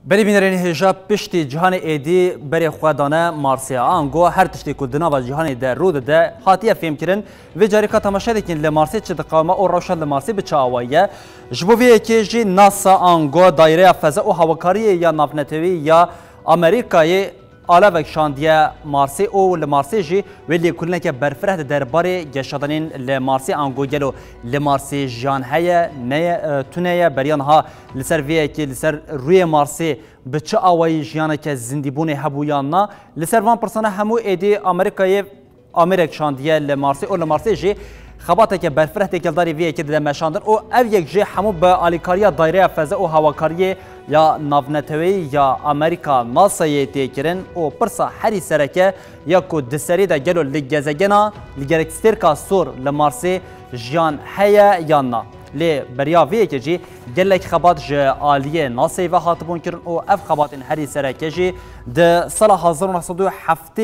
بری بینرین هجاب پشتی جهان ایدی بری خودانه مارسیا آنگو هر تشتی کدنا و جهان در رود ده حاتیه فهم کردن و جاری که تماشا دکن لمارسی چه دقامه او روشن لمارسی به چاوایه جبویه که جی ناسا آنگو دایره فضا و هواکاری یا نافنتوی یا امریکای علاوه شاندیه مارسی او لمارسی جی ولی کلنا که برفره درباره گشادنین لمارسی آنگو گلو لمارسی جان هیا نه تونه بریان ها لسر ویه که لسر روی مارسی به چه آوایی جیانه که زندیبونه هبویان نا لسر وان پرسانه همو ایدی امریک شاندیه لمارسی او لمارسی جی خباته که برفره تکلداری ویه که دم شاندن او یک جی همو به آلیکاریا دایره فضا او هواکاری یا نافنتوی یا امریکا ناسایه تکرن او پرسا هری سرکه یا کو دسری دا گلو لگزگنا لگرکسترکا سور لمارسی جیان هیا یا نا لی بریا وی که جی گلک خبات ج عالیه ناسای و هاتبون کرن او اف خباتن هری سرکه جی ده سال 1907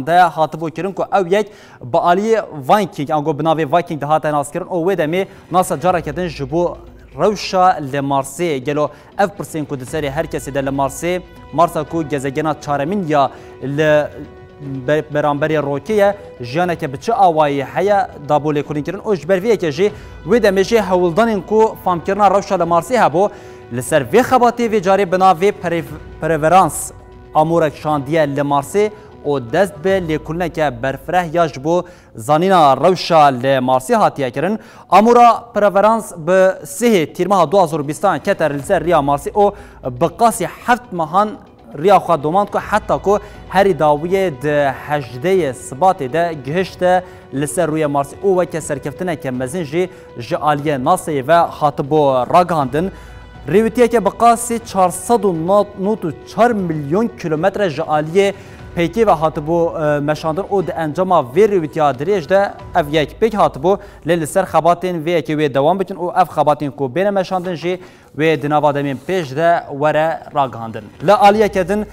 ده هاتبون کرن کو او یک با عالیه وایکینگ انگو بناوی وایکینگ ده هاتن ناس کرن او ودمی ناسا جارا کدن جبو روشا لمارسی گلو اف پرسین کو دسری هر کسی ده لمارسی مارسا کو گزگنا چارمین یا ل برانبری روکیه جیانه که بچه آوایی حیا دابوله کنین کرن اوش برویه که جی و دمیجی هولدانین کو فام کرنا روشا لمارسی هبو لسر وی خباتی وی جاری بناوی پریورانس امورک شاندیه لمارسی او دست به لیکولنه که برفره یاش بو زانینا روشا لمارسی هاتیه کرن امورا پریورانس به سه تیرماه 2020 کتر لسر ریا مارسی او بقاسی 7 ماهان ریا خوا دوماند که حتی که هری داویه ده هجده سبات ده گهشته لسر روی مارسی او وکه سرکفتنه که مزین جی آلیه ناسی و خاطبو راگاندن ریویتیه که بقاسی 494 میلیون کیلومتر جی آلیه پیکی و هاتبو مشاندن او ده انجام وی ریویتیا دریج ده اف یک پیک هاتبو لیل سر خباتین وی که وی دوام بکن او اف خباتین کو بین مشاندن جی وی دناوا دمین پیش ده وره راگاندن لا آلیه کدن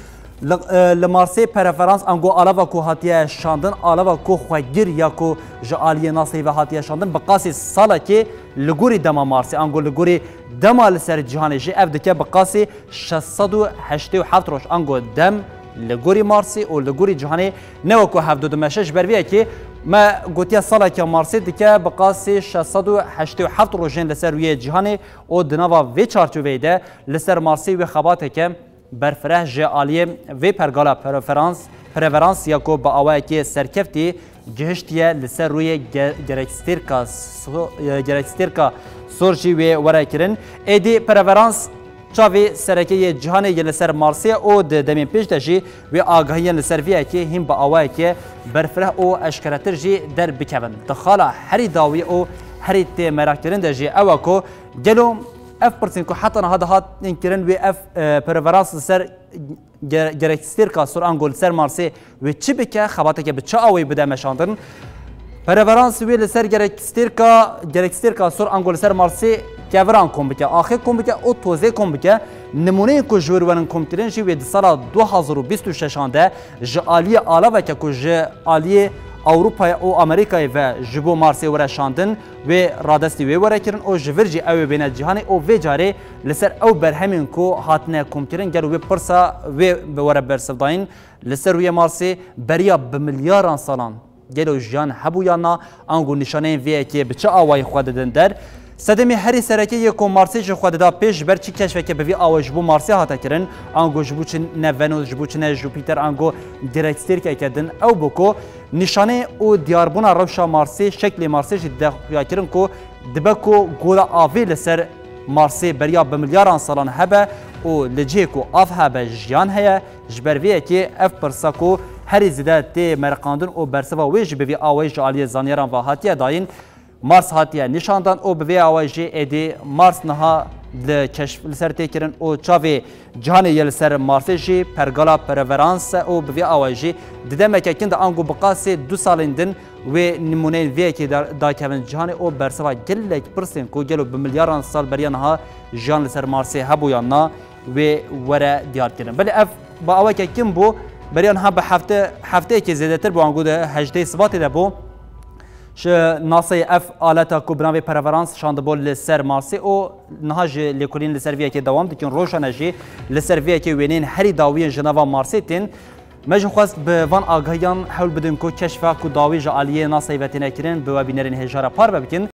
لمارسی پرفرانس انگو علاوه کو هاتیه شاندن علاوه کو خوگیر یا کو جالیه ناسی و هاتیه شاندن بقاسی ساله که لگوری دما مارسی انگو لگوری دما لسر جهان جی اف دکه بقاسی 687 روش انگو دم لگوری مارسی و لگوری جهانی نوکو 76 برویه که ما گوتیا ساله که مارسی دیگه بقاسی 687 روزن لسر روی جهانی و دنوا وی چارچوبه ده لسر مارسی و خباته که برفره جالیه وی پرگالا پرفرانس یا کو با آوای که سرکفتی جهشتیه لسر روی گرکسترکا سورجی و ورای کرن ایدی پرفرانس چاوی سرکی جهان لسر مارسی او دمین پیش دجی و آگاهی لسر ویه که هم با آوای که برفره او اشکراتر جی در بکون دخالا هری داوی او هری تی مراک کرن دجی او کو گلو اف پرسین کو حتی نه هات اینکرن و اف پرفرانس سر گرکسترکا سور انگول سر مارسی و چی بکه خباته که بچه آوی بده مشاندن پرفرانس وی لسر گرکسترکا سور انگول سر مارسی کافران کم بکه آخر کم بکه او توزیع کم بکه نمونه کو جوروان کمترین جی و سال 2026 ده جالیه علاوه که کو جالیه اروپا او امریکا و جبو مارسی ور شاندن و رادستی و ور کرن او جورجی او بین جهان او و جاری لسر او برهمین کو هاتنه کمترین گلو و پرسا و ور برسداین لسر وی مارسی بریا بملیاران سالان گلو جان هبویانا انگو نشانه وی که بچه آوای خود در سدمی هری سرکی یک مارسی جو خود دا پیش بر چی کشف که به آواج بو مارسی هاتا کرن انگو جبو چن نونوس جبو چن جوپیتر انگو گرکستر که کردن او بکو نشانه او دیاربونا روشا مارسی شکل مارسی جد یا کرن کو دبکو گولا آوی لسر مارسی بریا بملیاران سالان هبه او لجه کو آف هبه جیان هیا جبرویه که اف پرساکو هری زده تی مرقاندن او برسوا ویج به آواج عالی زانیران و هاتیه داین مارس هاتیه نشاندن او به آواجی ایدی مارس نها لکشف لسر تکرن او چاوی جهانی یل سر مارسجی پرگالا پرفرانس او به آواجی دیدم که کند آنگو بقاسی 2 سالندن و نمونه وی که دا کون جهانی او برسوا گلک پرسین کو گلو به میلیاران سال بریا نها جهان لسر مارسی هبویانا و وره دیار کردن ولی اف با آواج که کم بو بریا نها به هفته که زیادتر بو آنگو ده 18 سبات ده بو ناسي اف آلتا کو بناوی پرفرانس شاندبول لسر مارسی او نهاج لکولین لسر ویا که دوام دکن روشانه جی لسر ویا که وینین هری داوی جنوا مارسی تین مجن خواست به وان آگاهیان حول بدن کو کشفا کو داوی جالیه ناسي وتنکرین به وبینرین هجار پار بکن